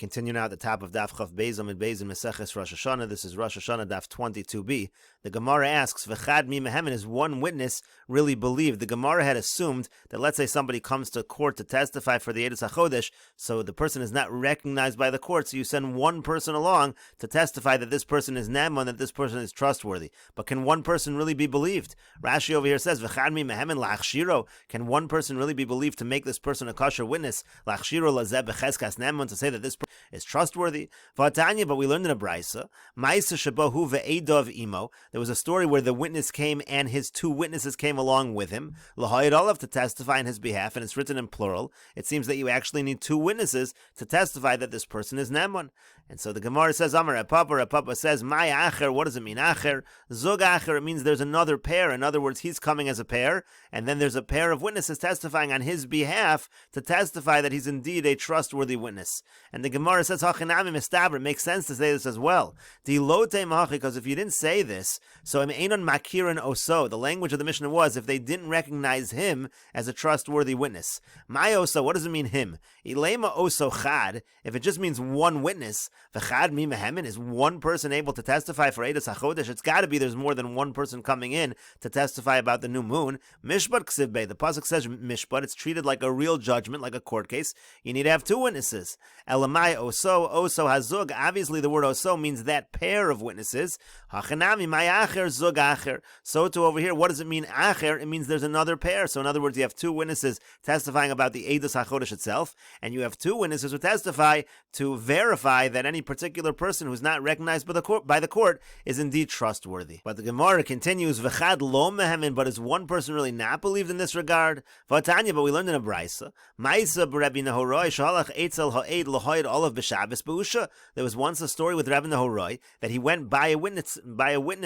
continue now at the top of Daf Chav Beis Amud Beis in Meseches Rosh Hashana. This is Rosh Hashana Daf 22b. The Gemara asks, V'chad mi mehemen, is one witness really believed? The Gemara had assumed that, let's say somebody comes to court to testify for the Eidos HaChodesh, so the person is not recognized by the court, so you send one person along to testify that this person is Naaman, that this person is trustworthy. But can one person really be believed? Rashi over here says, V'chad mi mehemen la'achshiro, can one person really be believed to make this person a kosher witness? La'achshiro lazeh b'cheskas Naaman, to say that this person is trustworthy. V'atanya, but we learned in a brisa, Ma'isa shabahu ve'edov imo, there was a story where the witness came and his two witnesses came along with him, l'hayid olav, to testify in his behalf, and it's written in plural. It seems that you actually need two witnesses to testify that this person is Naaman. And so the Gemara says, Amar Papa says, Mai acher, what does it mean? Acher, zog acher, it means there's another pair. In other words, he's coming as a pair, and then there's a pair of witnesses testifying on his behalf to testify that he's indeed a trustworthy witness. And the Gemara says, Hachinami mistabra, it makes sense to say this as well. Dilote machi, because if you didn't say this, so Einon makirin oso, the language of the Mishnah was, if they didn't recognize him as a trustworthy witness. My oso, what does it mean him? Ilema oso chad, if it just means one witness, v'chad mi mehemen, is one person able to testify for Eidos HaChodesh? It's got to be there's more than one person coming in to testify about the new moon. Mishpat ksiv bey, the pasuk says mishpat, it's treated like a real judgment, like a court case. You need to have two witnesses. Elamai oso hazug, obviously the word oso means that pair of witnesses. Hachanami my acher zug acher. So to over here, what does it mean acher? It means there's another pair. So in other words, you have two witnesses testifying about the Eidos HaChodesh itself, and you have two witnesses who testify to verify that any particular person who's not recognized by the court is indeed trustworthy. But the Gemara continues, V'chad lo mehemen, but is one person really not believed in this regard? V'atanya, but we learned in a brisa, Ma'isa b'Rabbi Nehoroi shalach eitzel ha'ed l'hoid olav b'Shabbos b'usha. There was once a story with Rabbi Nehoroi that he went by a witness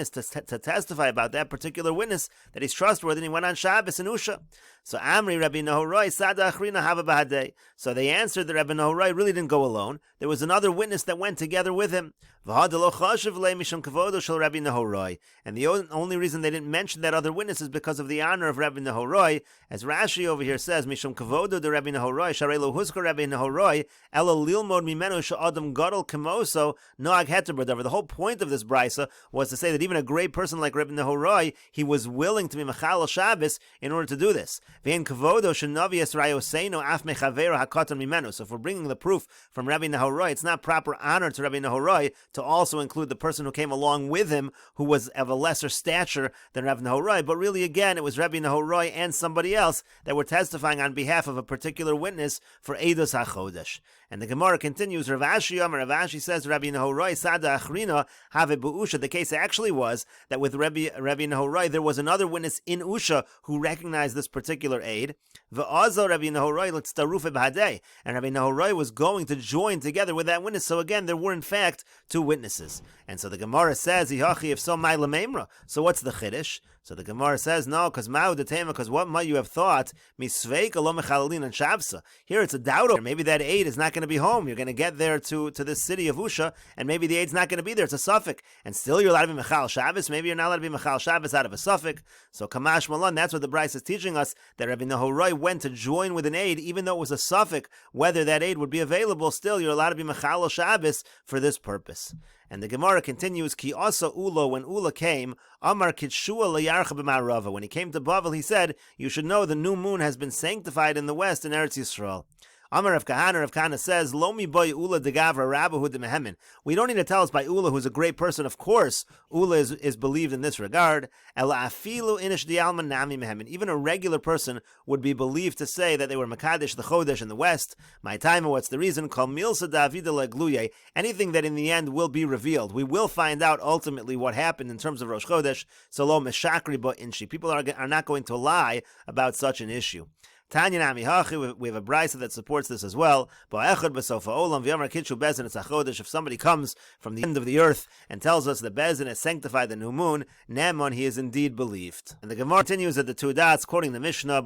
to testify about that particular witness that he's trustworthy, and he went on Shabbos in Usha. So Amri Rabbi Nehoroi sada achrina hava b'hadei. So they answered that Rabbi Nehoroi really didn't go alone. There was another witness that went together with him. And the only reason they didn't mention that other witness is because of the honor of Rabbi Nehoroi. As Rashi over here says, Mishum kavodo de Rabbi Nehoroi, sharelo huska Rabbi Nehoroi, elo lilmod mimenu sha'adam gadol kemoso noag heterbadavar. The whole point of this brisa was to say that even a great person like Rabbi Nehoroi, he was willing to be mechal Shabbos in order to do this. Ve'en kavodo shenavi esrayoseino af mechavero hakatan mimenu. So if we're bringing the proof from Rabbi Nehoroi, it's not proper honor to Rabbi Nehoroi to also include the person who came along with him, who was of a lesser stature than Rabbi Nehoroi. But really, again, it was Rabbi Nehoroi and somebody else that were testifying on behalf of a particular witness for Eidos HaChodesh. And the Gemara continues, Rav Ashi says, Rabbi Nehoroi sada achrina have bu'usha. The case actually was that with Rabbi Nehoroi, there was another witness in Usha who recognized this particular aid. V'azo Rabbi Nehoroi l'tztarufe b'hadei. And Rabbi Nehoroi was going to join together with that witness. So again, there were in fact two witnesses. And so the Gemara says, Ihachi, if so, my lememra. So what's the chiddush? So the Gemara says, no, because what might you have thought? Misveik alom mechalalin and shabsa. Here it's a doubt. Maybe that aid is not going to be home. You're going to get there to this city of Usha, and maybe the aid's not going to be there. It's a suffix. And still you're allowed to be mechal Shabbos. Maybe you're not allowed to be mechal Shabbos out of a suffix. So Kamash Malon, that's what the Bryce is teaching us, that Rabbi Nehoroi went to join with an aid, even though it was a suffix, whether that aid would be available, still you're allowed to be mechal Shabbos for this purpose. And the Gemara continues, Ki asa ulo, when Ula came, Amar kitshua layarcha b'ma'arava. When he came to Bavel, he said, you should know the new moon has been sanctified in the west in Eretz Yisrael. Amar Rav Kahana says, Lomi boy Ula de Gavra Rabahu de Mehemen. We don't need to tell us by Ula, who's a great person. Of course, Ula is believed in this regard. Ela afilu inish di alman nami Mehemen. Even a regular person would be believed to say that they were Makadesh the Chodesh in the west. My time, what's the reason? Kol milsa davida legluye. Anything that in the end will be revealed. We will find out ultimately what happened in terms of Rosh Chodesh. So lo meshakri bo inshi. People are not going to lie about such an issue. Tanya Nami Hachi, we have a brisa that supports this as well. If somebody comes from the end of the earth and tells us that Bezin has sanctified the new moon, Naaman, he is indeed believed. And the Gemara continues at the two dots, quoting the Mishnah,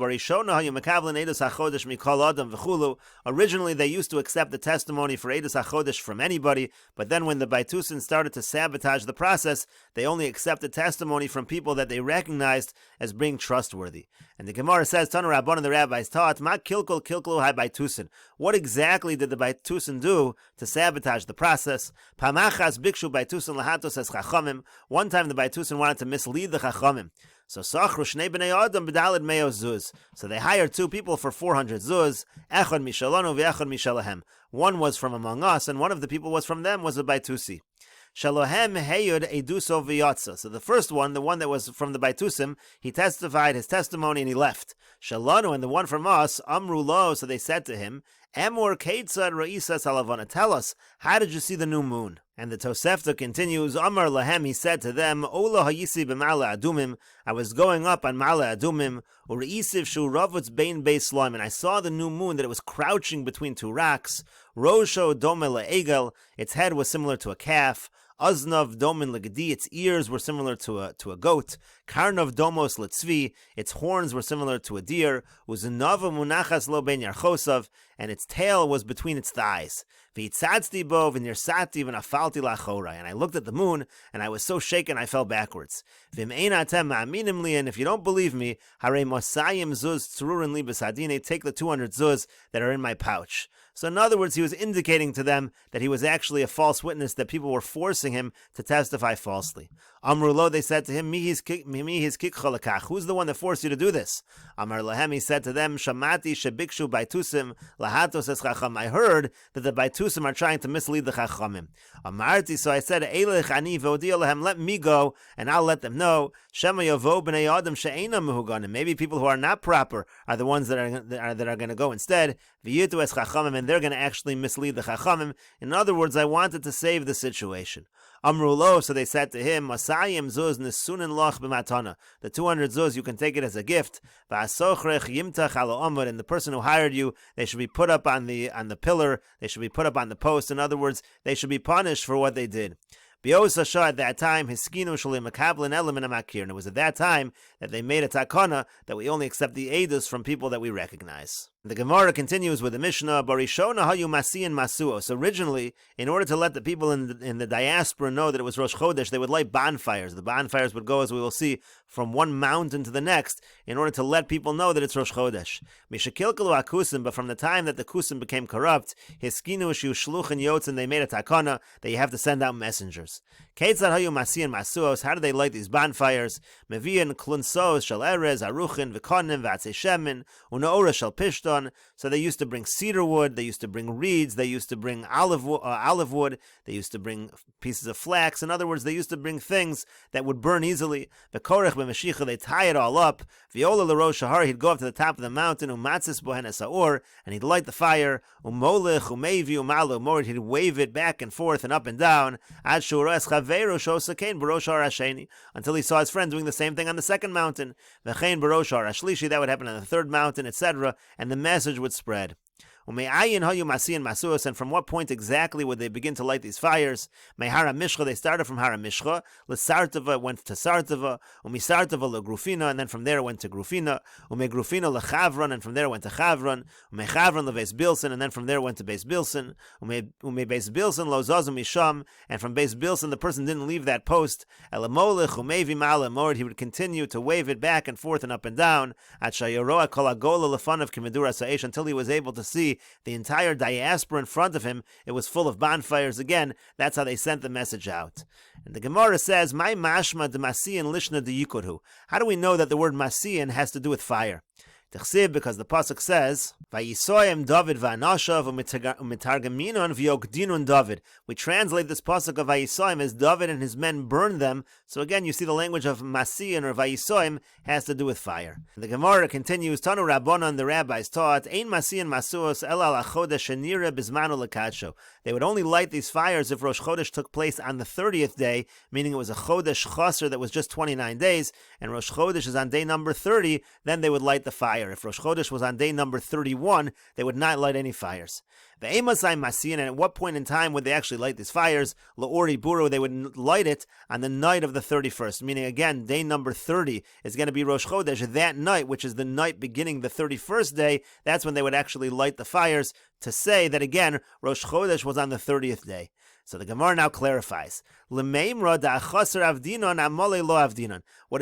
originally they used to accept the testimony for Eidos HaChodesh from anybody, but then when the Baitusin started to sabotage the process, they only accepted testimony from people that they recognized as being trustworthy. And the Gemara says, Tanu Rabban and the Rabbi rabbis taught, Ma kilkul kilkulu hai baitusin. What exactly did the baitusin do to sabotage the process? Pamachas bikshu baitusin lahatos es chachamim. One time the baitusin wanted to mislead the chachamim. So sachru shnei bnei adam b'daled meo zuz. So they hired two people for 400 zuz. Echad mishalanu ve'echad mishalahem. One was from among us, and one of the people was from them, was a baitusi. Shalohem heyud eduso v'yatza. So the first one, the one that was from the baitusim, he testified his testimony and he left. Shalanu, and the one from us, amru lo. So they said to him, Emor keitzad ra'isa salavana. Tell us, how did you see the new moon? And the Tosefta continues, Amar lahem, he said to them, Ola hayisi b'ma'ala adumim. I was going up on Ma'ala adumim, u're'isiv shu ravutz bein beis slime, and I saw the new moon that it was crouching between two rocks. Rosho dome le'egel, its head was similar to a calf. Aznav domin legedi, its ears were similar to a goat. Karnav domos letzvi, its horns were similar to a deer. Uzinava munachas lo ben yarchosav, and its tail was between its thighs. V'itzatzti bo v'nirsati v'nafalti lachora, and I looked at the moon, and I was so shaken I fell backwards. V'im'ein atem ma'aminim li, and if you don't believe me, harei mosayim zuz tzururin li b'sadine, take the 200 zuz that are in my pouch. So in other words, he was indicating to them that he was actually a false witness, that people were forcing him to testify falsely. Amru lo, they said to him, Mi his kikcha lekach, who's the one that forced you to do this? Amar lahem, he said to them, Shamati shebikshu baitusim lahatos es chacham. I heard that the baitusim are trying to mislead the chachamim. Amarti, so I said, Eilech ani v'odia lahem, let me go, and I'll let them know. Shema yavo b'nei adam she'ena mehuganim. Maybe people who are not proper are the ones that are going to go instead. V'yitu es chachamim, and they're going to actually mislead the chachamim. In other words, I wanted to save the situation. Amru lo, so they said to him, Masayim zuz nesunin loch b'matana. The 200 zuz, you can take it as a gift. V'asochrech yimtach alo amud, and the person who hired you, they should be put up on the pillar, they should be put up on the post. In other words, they should be punished for what they did. Biosasha, at that time, hiskinu shalim makablin element amakir, and it was at that time that they made a takana that we only accept the edus from people that we recognize. The Gemara continues with the Mishnah, Barishona hayu masiin masuos. Originally, in order to let the people in the diaspora know that it was Rosh Chodesh, they would light bonfires. The bonfires would go, as we will see, from one mountain to the next, in order to let people know that it's Rosh Chodesh. Mishakilkalu akusim, but from the time that the kusim became corrupt, hiskinu shiu shluch and yotzin, they made a takana that you have to send out messengers. Keitzad hayu masiin masuos. How do they light these bonfires? Mevian klunsos shal erez aruchin v'konim v'atzei shemin unaora shal pishton. So they used to bring cedar wood, they used to bring reeds, they used to bring olive wood, they used to bring pieces of flax. In other words, they used to bring things that would burn easily. V'korech b'mashicha, they tie it all up. V'yola l'rosh hahar, he'd go up to the top of the mountain, umatzis bohen esaor, and he'd light the fire. Umolech umevi umalu morid, he'd wave it back and forth and up and down. Ad shuras chaveru shosakein b'rosh har hasheni, until he saw his friend doing the same thing on the second mountain. V'chein b'rosh har hashlishi, that would happen on the third mountain, etc. And the message would spread. And from what point exactly would they begin to light these fires? Hara Mishcha, they started from Hara Mishcha. L'Sartava went to Sartava. Sartava leGrufina, and then from there it went to Grufina. Grufina leChavron, and from there it went to Chavron. Chavron leVeis Bilson, and then from there it went to Beis Bilson. Beis Bilson loZazum Misham, and from Beis Bilson the person didn't leave that post. Elamolech umevi ma'ala morid, he would continue to wave it back and forth and up and down. At Shayaroa kol agola lefanav k'medura sa'esh, until he was able to see the entire diaspora in front of him. It was full of bonfires again. That's how they sent the message out. And the Gemara says, "My mashma de masiyan lishna de yikurhu." How do we know that the word masiyan has to do with fire? Because the pasuk says, "Vayisoyim David va'anashav u'mitargaminon v'yogdinun David." We translate this pasuk of Vayisoyim as David and his men burned them. So again, you see the language of Masiyan or Vayisoyim has to do with fire. The Gemara continues, Tanu Rabbanan, the rabbis taught, Ein Masiyan masuos el al achodesh shenira bizmanu lekadsho. They would only light these fires if Rosh Chodesh took place on the 30th day, meaning it was a Chodesh Chaser that was just 29 days, and Rosh Chodesh is on day number 30, then they would light the fire. If Rosh Chodesh was on day number 31, they would not light any fires. And at what point in time would they actually light these fires? La'ori buru, they would light it on the night of the 31st, meaning again, day number 30 is going to be Rosh Chodesh. That night, which is the night beginning the 31st day, that's when they would actually light the fires to say that again, Rosh Chodesh was on the 30th day. So the Gemara now clarifies. What it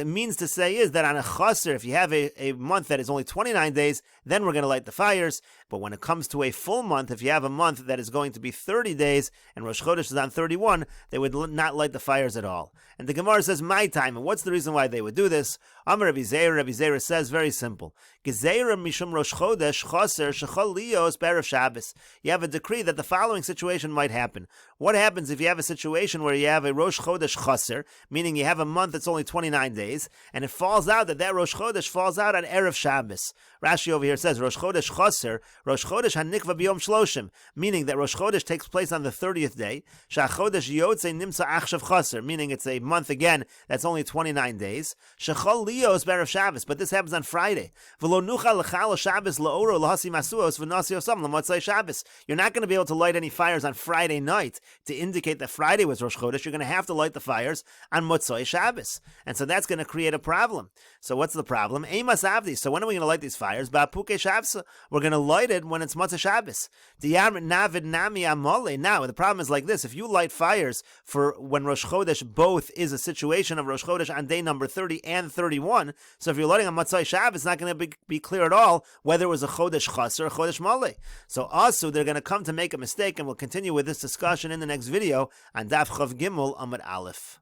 means to say is that on a chaser, if you have a month that is only 29 days, then we're going to light the fires. But when it comes to a full month, if you have a month that is going to be 30 days and Rosh Chodesh is on 31, they would not light the fires at all. And the Gemara says, my time. And what's the reason why they would do this? Amar Rabbi Zera says, very simple. Mishum Rosh Chodesh chaser shechol lios b'erev Shabbos. You have a decree that the following situation might happen. What happens if you have a situation where you have a Rosh Chodesh chaser, meaning you have a month that's only 29 days, and it falls out that Rosh Chodesh falls out on Erev Shabbos? Rashi over here says, Rosh Chodesh chaser, Rosh Chodesh hanikva b'yom shloshim, meaning that Rosh Chodesh takes place on the 30th day, Shachodesh yotze nimsa achshav chaser, meaning it's a month again that's only 29 days, Shechol lios b'erev Shabbos, but this happens on Friday. V'lo nuchal l'chal Shabbos la'oro l'hasi masuos v'nasi osam l'motzai Shabbos. You're not going to be able to light any fires on Friday night to indicate that Friday was Rosh Chodesh. You're going to have to light the fires on Motzai Shabbos. And so that's going to create a problem. So what's the problem? Eimas Avdi. So when are we going to light these fires? Ba'puke Shabbos. We're going to light it when it's Motzai Shabbos. Navid Nami Amole. Now, the problem is like this. If you light fires for when Rosh Chodesh both is a situation of Rosh Chodesh on day number 30 and 31, so if you're lighting on Motzai Shabbos, it's not going to be clear at all whether it was a Chodesh Chaser or Chodesh Mole. So also, they're going to come to make a mistake, and we'll continue with this discussion in the next video on Daf Chav Gimel Amud Aleph.